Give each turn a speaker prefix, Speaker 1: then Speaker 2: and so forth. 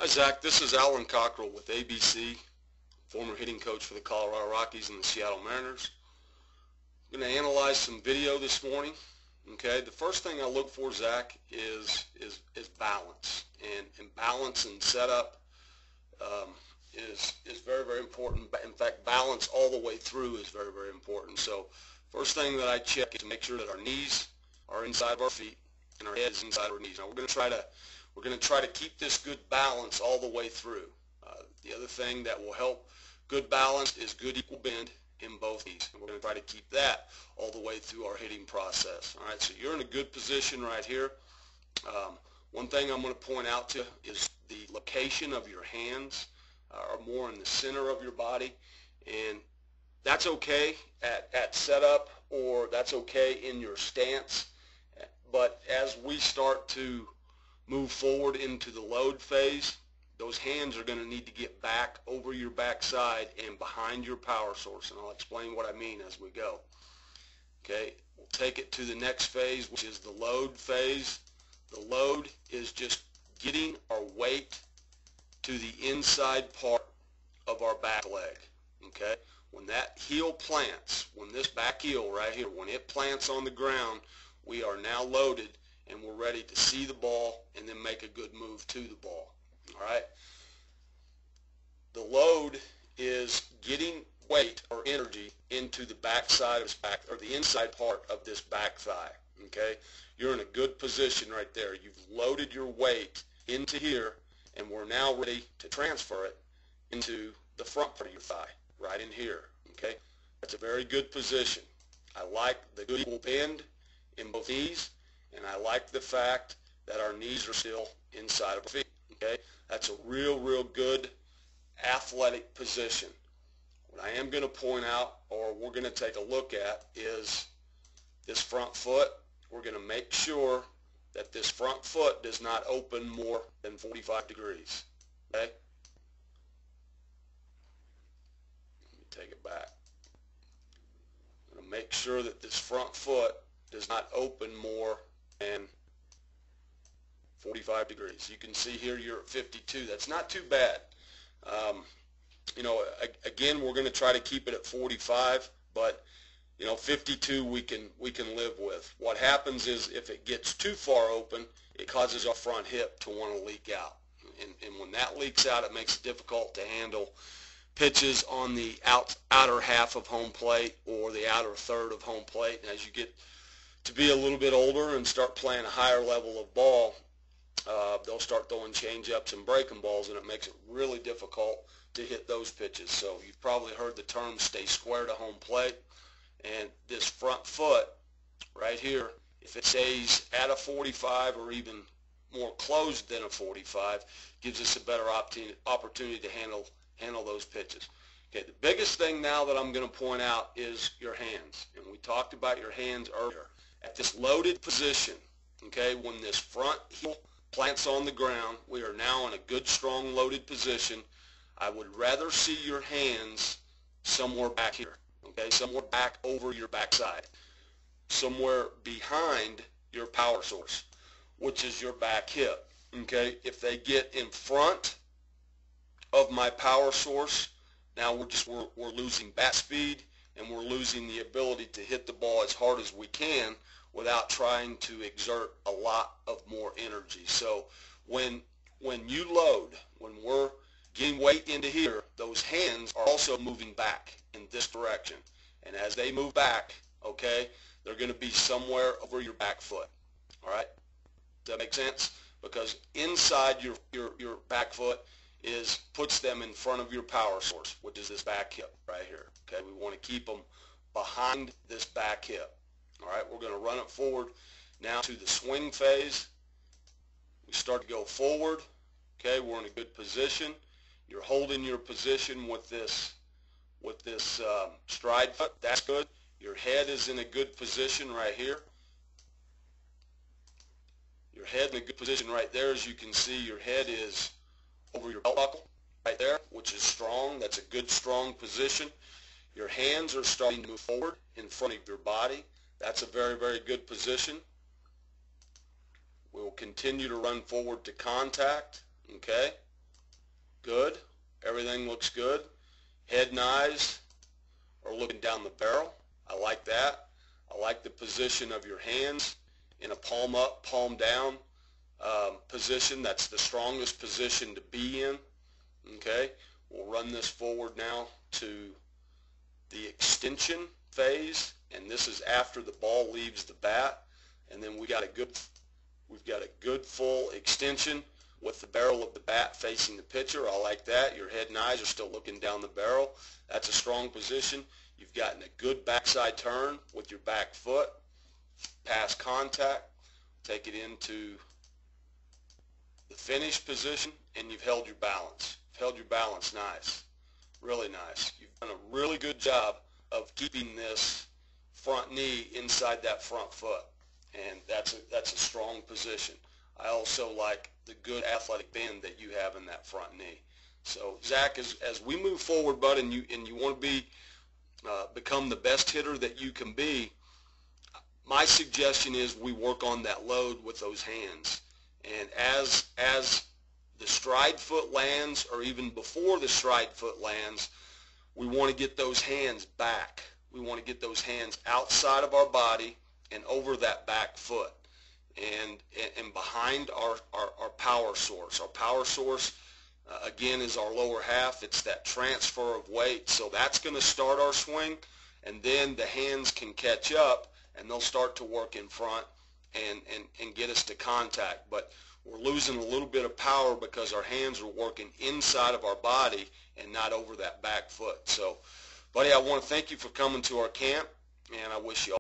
Speaker 1: Hi Zach, this is Alan Cockrell with ABC, former hitting coach for the Colorado Rockies and the Seattle Mariners. I'm going to analyze some video this morning. Okay, the first thing I look for, Zach, is balance, and balance and setup is very, very important. In fact, balance all the way through is very, very important. So first thing that I check is to make sure that our knees are inside of our feet and our head is inside our knees. Now we're going to try to keep this good balance all the way through. The other thing that will help good balance is good equal bend in both knees. And we're going to try to keep that all the way through our hitting process. All right, so you're in a good position right here. One thing I'm going to point out to you is the location of your hands are more in the center of your body, and that's okay at setup, or that's okay in your stance. But as we start to move forward into the load phase, those hands are going to need to get back over your backside and behind your power source, and I'll explain what I mean as we go. Okay, we'll take it to the next phase, which is the load phase. The load is just getting our weight to the inside part of our back leg. Okay, when that heel plants, when this back heel right here, when it plants on the ground, we are now loaded and we're ready to see the ball and then make a good move to the ball. All right. The load is getting weight or energy into the backside of his back, or the inside part of this back thigh. Okay. You're in a good position right there. You've loaded your weight into here, and we're now ready to transfer it into the front part of your thigh, right in here. Okay. That's a very good position. I like the good equal bend in both knees, and I like the fact that our knees are still inside of our feet. Okay, that's a real good athletic position. What I am going to point out, or we're going to take a look at, is this front foot. We're going to make sure that this front foot does not open more than 45 degrees. Okay, let me take it back. I'm going to make sure that this front foot does not open more than 45 degrees. You can see here you're at 52. That's not too bad. You know, again, we're going to try to keep it at 45, but 52 we can live with. What happens is if it gets too far open, it causes our front hip to want to leak out, and when that leaks out, it makes it difficult to handle pitches on the outer half of home plate or the outer third of home plate. And as you get to be a little bit older and start playing a higher level of ball, they'll start throwing change-ups and breaking balls, and it makes it really difficult to hit those pitches. So you've probably heard the term stay square to home plate, and this front foot right here, if it stays at a 45 or even more closed than a 45, gives us a better opportunity to handle those pitches. Okay, the biggest thing now that I'm going to point out is your hands, and we talked about your hands earlier. At this loaded position, okay, when this front heel plants on the ground, we are now in a good, strong, loaded position. I would rather see your hands somewhere back here, okay, somewhere back over your backside, somewhere behind your power source, which is your back hip. Okay, if they get in front of my power source, now we're losing bat speed, and we're losing the ability to hit the ball as hard as we can without trying to exert a lot of more energy. So when you load, when we're getting weight into here, those hands are also moving back in this direction. And as they move back, okay, they're going to be somewhere over your back foot. All right? Does that make sense? Because inside your back foot puts them in front of your power source, which is this back hip right here. Okay, we want to keep them behind this back hip. All right, we're going to run it forward now to the swing phase. We start to go forward. Okay, we're in a good position. You're holding your position with this stride foot. That's good. Your head is in a good position right here. Your head in a good position right there. As you can see, your head is over your belt buckle right there, which is strong. That's a good, strong position. Your hands are starting to move forward in front of your body. That's a very, very good position. We will continue to run forward to contact, okay? Good. Everything looks good. Head and eyes are looking down the barrel. I like that. I like the position of your hands in a palm up, palm down position. That's the strongest position to be in. Okay, we'll run this forward now to the extension phase, and this is after the ball leaves the bat, and then we've got a good full extension with the barrel of the bat facing the pitcher. I like that. Your head and eyes are still looking down the barrel. That's a strong position. You've gotten a good backside turn with your back foot, pass contact, take it into the finish position, and you've held your balance. You've held your balance nice, really nice. You've done a really good job of keeping this front knee inside that front foot, and that's a strong position. I also like the good athletic bend that you have in that front knee. So Zach, as we move forward, bud, and you want to become the best hitter that you can be, my suggestion is we work on that load with those hands. And as the stride foot lands, or even before the stride foot lands, we want to get those hands back. We want to get those hands outside of our body and over that back foot and behind our power source. Our power source, again, is our lower half. It's that transfer of weight. So that's going to start our swing, and then the hands can catch up, and they'll start to work in front and get us to contact. But we're losing a little bit of power because our hands are working inside of our body and not over that back foot. So, buddy, I want to thank you for coming to our camp, and I wish you all